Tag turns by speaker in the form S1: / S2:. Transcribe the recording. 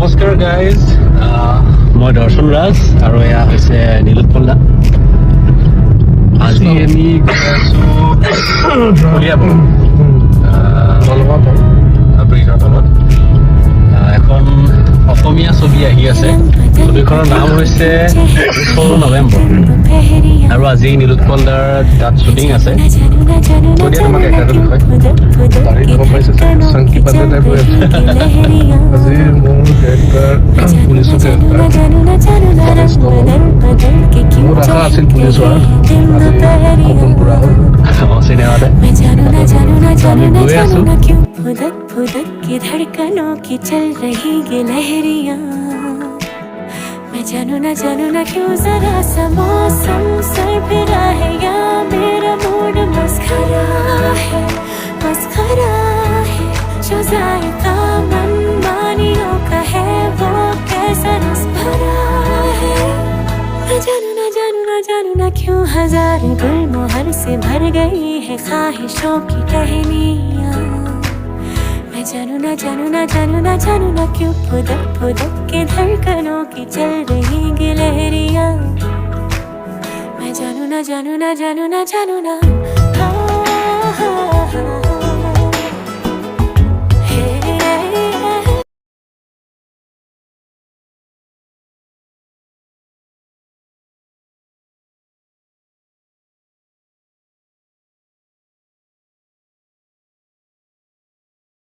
S1: নমস্কাৰ গাইজ, মই দৰ্শন ৰাজ আৰু এয়া হৈছে নীলোৎপল দা। আজি আমি গৈ আছোঁ কলিয়াবৰ ব্ৰিজৰ তলত। এখন অসমীয়া ছবি আহি আছে। ছবিখনৰ নাম হৈছে 16 নৱেম্বৰ আৰু আজি নীলোৎপল দাৰ তাত শ্বুটিং আছে। কৈ দিয়া তোমাক একাডেৰ বিষয়ে।
S2: বাৰীত গম পাইছে চাংকি পালে টাইপ হৈ আছে। আজি মোৰ কেৰেক্টাৰ পুলিচৰ কেৰেক্টাৰ ফৰেষ্ট দল। মোৰ আশা আছিল পুলিচ হোৱাৰ, আজি সপোন পূৰা হ'ল।
S1: চিনেমাতে আমি গৈ আছোঁ।
S3: फुदक फुदक की धड़कनों की चल रही ये लहरियां। मैं जानू ना क्यों जरा सा मौसम सरफिरा है या मेरा मूड मस्खरा है जो जायका मनमानियों का है वो कैसा रस भरा है। मैं जानू ना क्यों हजार गुलमोहर से भर गई है ख्वाहिशों की टहनियां। मैं जानू ना क्यों फुदक फुदक के धड़कनों की चल रही गिलहरियां। मैं जानू ना